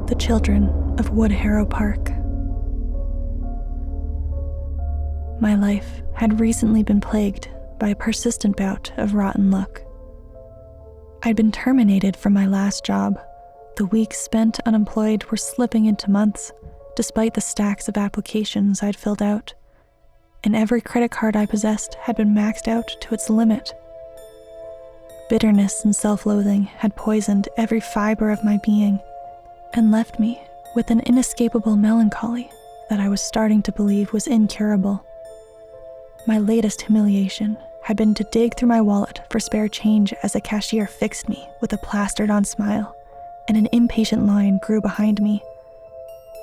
The children of Woodharrow Park. My life had recently been plagued by a persistent bout of rotten luck. I'd been terminated from my last job. The weeks spent unemployed were slipping into months, despite the stacks of applications I'd filled out, and every credit card I possessed had been maxed out to its limit. Bitterness and self-loathing had poisoned every fiber of my being and left me with an inescapable melancholy that I was starting to believe was incurable. My latest humiliation had been to dig through my wallet for spare change as a cashier fixed me with a plastered-on smile, and an impatient line grew behind me,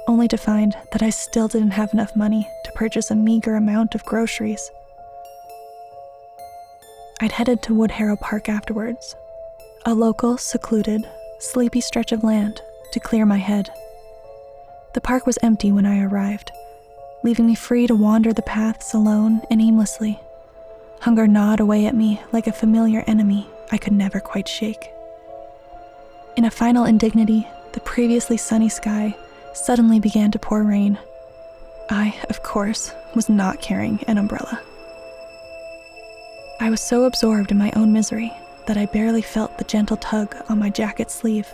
only to find that I still didn't have enough money to purchase a meager amount of groceries. I'd headed to Woodharrow Park afterwards, a local, secluded, sleepy stretch of land to clear my head. The park was empty when I arrived, leaving me free to wander the paths alone and aimlessly. Hunger gnawed away at me like a familiar enemy I could never quite shake. In a final indignity, the previously sunny sky suddenly began to pour rain. I, of course, was not carrying an umbrella. I was so absorbed in my own misery that I barely felt the gentle tug on my jacket sleeve.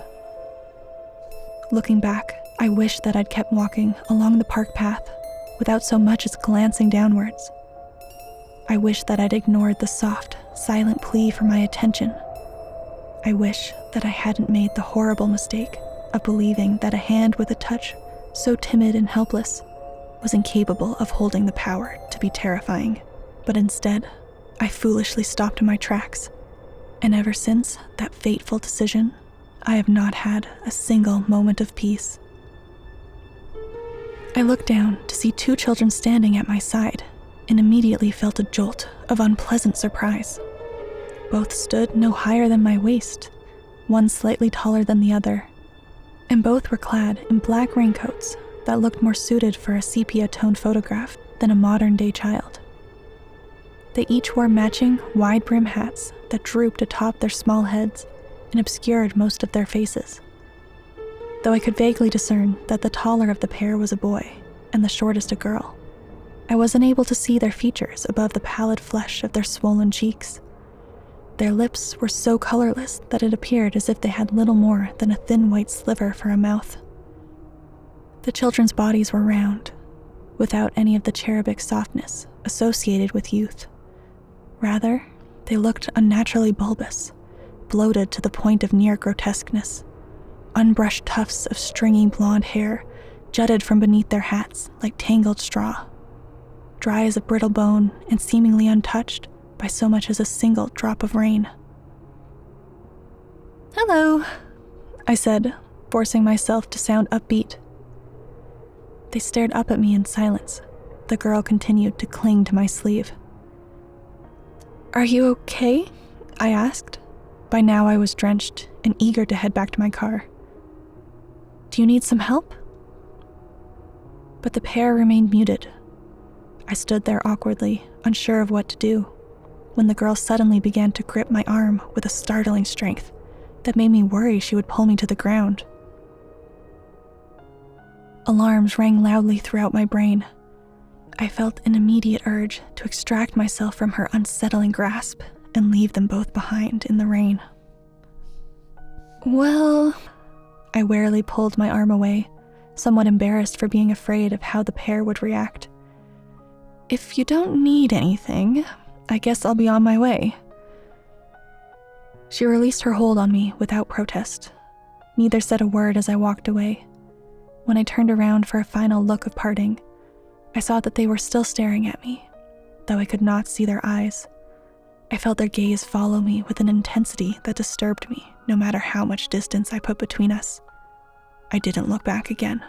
Looking back, I wish that I'd kept walking along the park path without so much as glancing downwards. I wish that I'd ignored the soft, silent plea for my attention. I wish that I hadn't made the horrible mistake of believing that a hand with a touch so timid and helpless was incapable of holding the power to be terrifying. But instead, I foolishly stopped in my tracks, and ever since that fateful decision, I have not had a single moment of peace. I looked down to see two children standing at my side and immediately felt a jolt of unpleasant surprise. Both stood no higher than my waist, one slightly taller than the other, and both were clad in black raincoats that looked more suited for a sepia-toned photograph than a modern-day child. They each wore matching, wide-brim hats that drooped atop their small heads and obscured most of their faces. Though I could vaguely discern that the taller of the pair was a boy and the shortest a girl, I was unable to see their features above the pallid flesh of their swollen cheeks. Their lips were so colorless that it appeared as if they had little more than a thin white sliver for a mouth. The children's bodies were round, without any of the cherubic softness associated with youth. Rather, they looked unnaturally bulbous, bloated to the point of near grotesqueness. Unbrushed tufts of stringy blonde hair jutted from beneath their hats like tangled straw, dry as a brittle bone and seemingly untouched by so much as a single drop of rain. "Hello," I said, forcing myself to sound upbeat. They stared up at me in silence. The girl continued to cling to my sleeve. "Are you okay?" I asked. By now I was drenched and eager to head back to my car. "Do you need some help?" But the pair remained muted. I stood there awkwardly, unsure of what to do, when the girl suddenly began to grip my arm with a startling strength that made me worry she would pull me to the ground. Alarms rang loudly throughout my brain. I felt an immediate urge to extract myself from her unsettling grasp and leave them both behind in the rain. "Well," I warily pulled my arm away, somewhat embarrassed for being afraid of how the pair would react. "If you don't need anything, I guess I'll be on my way." She released her hold on me without protest. Neither said a word as I walked away. When I turned around for a final look of parting, I saw that they were still staring at me, though I could not see their eyes. I felt their gaze follow me with an intensity that disturbed me, no matter how much distance I put between us. I didn't look back again.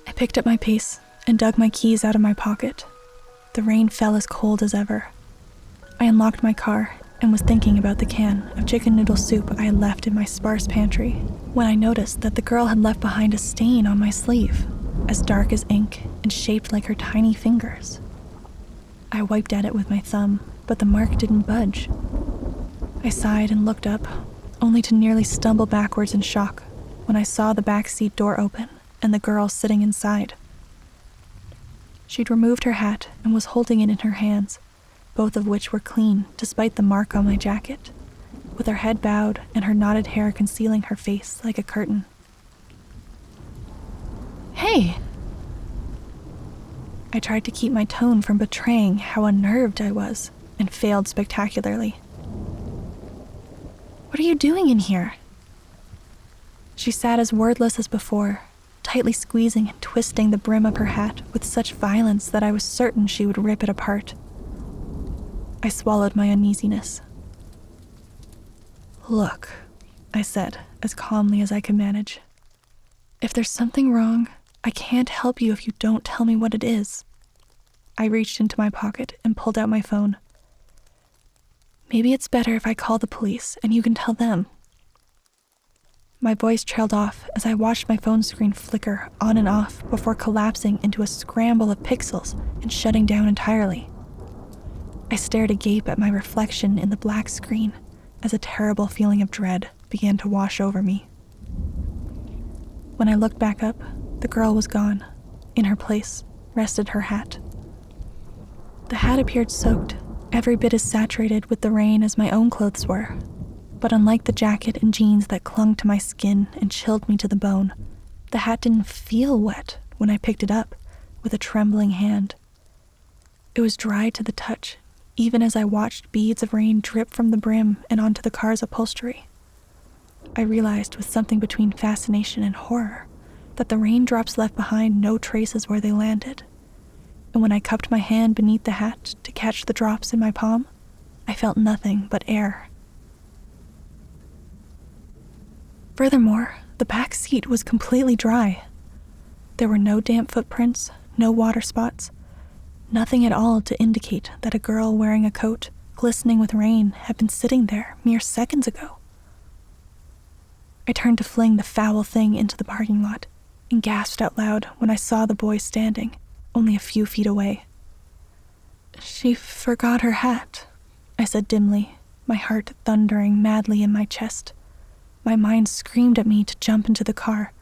I picked up my pace and dug my keys out of my pocket. The rain fell as cold as ever. I unlocked my car and was thinking about the can of chicken noodle soup I had left in my sparse pantry when I noticed that the girl had left behind a stain on my sleeve, as dark as ink and shaped like her tiny fingers. I wiped at it with my thumb, but the mark didn't budge. I sighed and looked up, only to nearly stumble backwards in shock when I saw the back seat door open and the girl sitting inside. She'd removed her hat and was holding it in her hands, both of which were clean despite the mark on my jacket, with her head bowed and her knotted hair concealing her face like a curtain. "Hey!" I tried to keep my tone from betraying how unnerved I was, and failed spectacularly. "What are you doing in here?" She sat as wordless as before, tightly squeezing and twisting the brim of her hat with such violence that I was certain she would rip it apart. I swallowed my uneasiness. "Look," I said, as calmly as I could manage. "If there's something wrong, I can't help you if you don't tell me what it is." I reached into my pocket and pulled out my phone. "Maybe it's better if I call the police and you can tell them." My voice trailed off as I watched my phone screen flicker on and off before collapsing into a scramble of pixels and shutting down entirely. I stared agape at my reflection in the black screen as a terrible feeling of dread began to wash over me. When I looked back up, the girl was gone. In her place rested her hat. The hat appeared soaked, every bit as saturated with the rain as my own clothes were. But unlike the jacket and jeans that clung to my skin and chilled me to the bone, the hat didn't feel wet when I picked it up with a trembling hand. It was dry to the touch, even as I watched beads of rain drip from the brim and onto the car's upholstery. I realized with something between fascination and horror that the raindrops left behind no traces where they landed. And when I cupped my hand beneath the hat to catch the drops in my palm, I felt nothing but air. Furthermore, the back seat was completely dry. There were no damp footprints, no water spots, nothing at all to indicate that a girl wearing a coat, glistening with rain, had been sitting there mere seconds ago. I turned to fling the foul thing into the parking lot and gasped out loud when I saw the boy standing, only a few feet away. "She forgot her hat," I said dimly, my heart thundering madly in my chest. My mind screamed at me to jump into the car,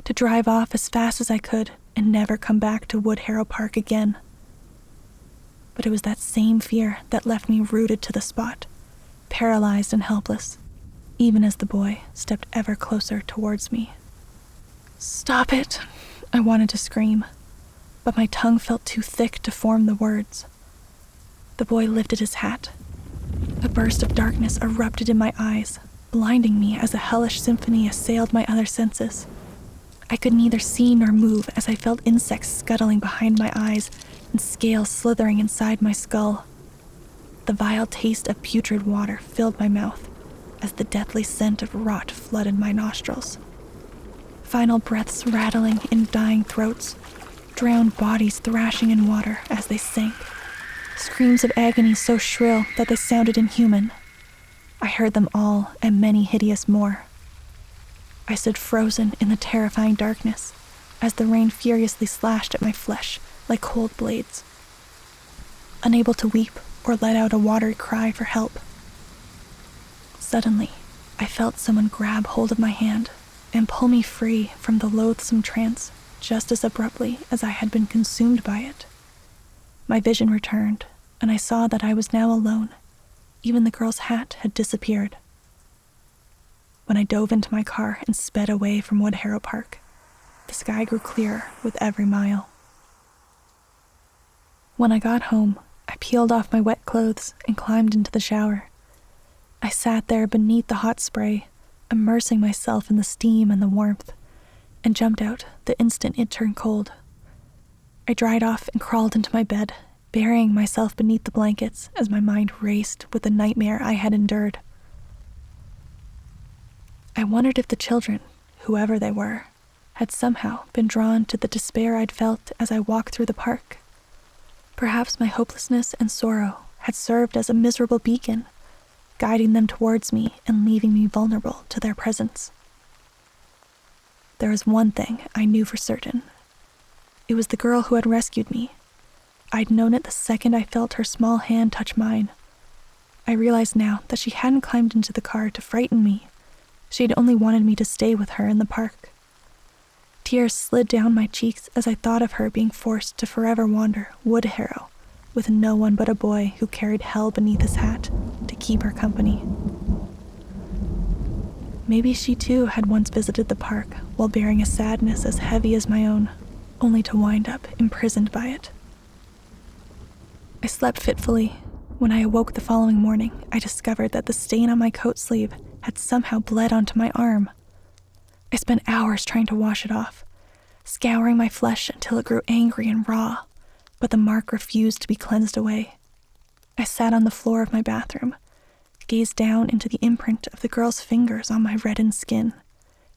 to drive off as fast as I could and never come back to Woodharrow Park again. But it was that same fear that left me rooted to the spot, paralyzed and helpless, even as the boy stepped ever closer towards me. "Stop it!" I wanted to scream, but my tongue felt too thick to form the words. The boy lifted his hat. A burst of darkness erupted in my eyes, blinding me as a hellish symphony assailed my other senses. I could neither see nor move as I felt insects scuttling behind my eyes and scales slithering inside my skull. The vile taste of putrid water filled my mouth as the deathly scent of rot flooded my nostrils. Final breaths rattling in dying throats, drowned bodies thrashing in water as they sank, screams of agony so shrill that they sounded inhuman. I heard them all, and many hideous more. I stood frozen in the terrifying darkness as the rain furiously slashed at my flesh like cold blades. Unable to weep or let out a watery cry for help. Suddenly, I felt someone grab hold of my hand and pull me free from the loathsome trance just as abruptly as I had been consumed by it. My vision returned, and I saw that I was now alone. Even the girl's hat had disappeared. When I dove into my car and sped away from Woodharrow Park, the sky grew clearer with every mile. When I got home, I peeled off my wet clothes and climbed into the shower. I sat there beneath the hot spray, immersing myself in the steam and the warmth, and jumped out the instant it turned cold. I dried off and crawled into my bed, burying myself beneath the blankets as my mind raced with the nightmare I had endured. I wondered if the children, whoever they were, had somehow been drawn to the despair I'd felt as I walked through the park. Perhaps my hopelessness and sorrow had served as a miserable beacon, guiding them towards me and leaving me vulnerable to their presence. There was one thing I knew for certain. It was the girl who had rescued me. I'd known it the second I felt her small hand touch mine. I realized now that she hadn't climbed into the car to frighten me, She'd only wanted me to stay with her in the park. Tears slid down my cheeks as I thought of her being forced to forever wander Woodharrow with no one but a boy who carried hell beneath his hat to keep her company. Maybe she too had once visited the park while bearing a sadness as heavy as my own, only to wind up imprisoned by it. I slept fitfully. When I awoke the following morning, I discovered that the stain on my coat sleeve had somehow bled onto my arm. I spent hours trying to wash it off, scouring my flesh until it grew angry and raw, but the mark refused to be cleansed away. I sat on the floor of my bathroom, gazed down into the imprint of the girl's fingers on my reddened skin,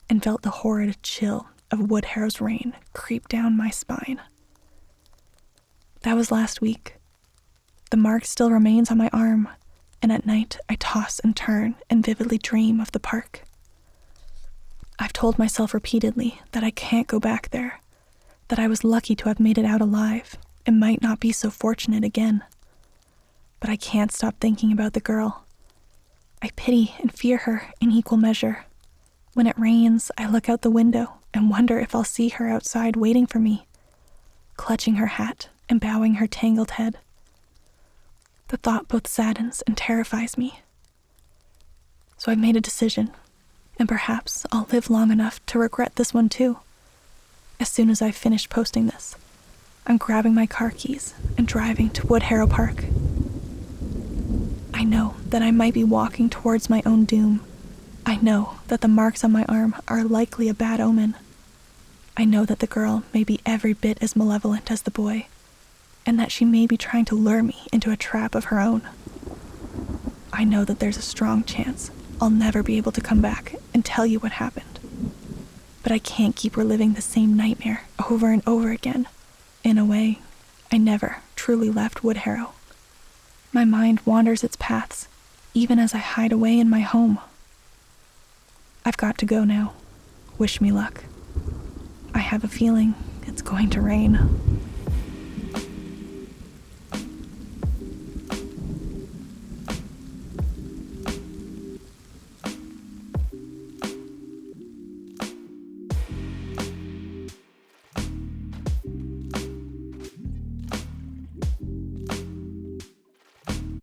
and felt the horrid chill of Woodharrow's rain creep down my spine. That was last week. The mark still remains on my arm, and at night I toss and turn and vividly dream of the park. I've told myself repeatedly that I can't go back there, that I was lucky to have made it out alive and might not be so fortunate again. But I can't stop thinking about the girl. I pity and fear her in equal measure. When it rains, I look out the window and wonder if I'll see her outside waiting for me, clutching her hat and bowing her tangled head. The thought both saddens and terrifies me. So I've made a decision, and perhaps I'll live long enough to regret this one too. As soon as I've finished posting this, I'm grabbing my car keys and driving to Woodharrow Park. I know that I might be walking towards my own doom. I know that the marks on my arm are likely a bad omen. I know that the girl may be every bit as malevolent as the boy, and that she may be trying to lure me into a trap of her own. I know that there's a strong chance I'll never be able to come back and tell you what happened. But I can't keep reliving the same nightmare over and over again. In a way, I never truly left Woodharrow. My mind wanders its paths, even as I hide away in my home. I've got to go now. Wish me luck. I have a feeling it's going to rain.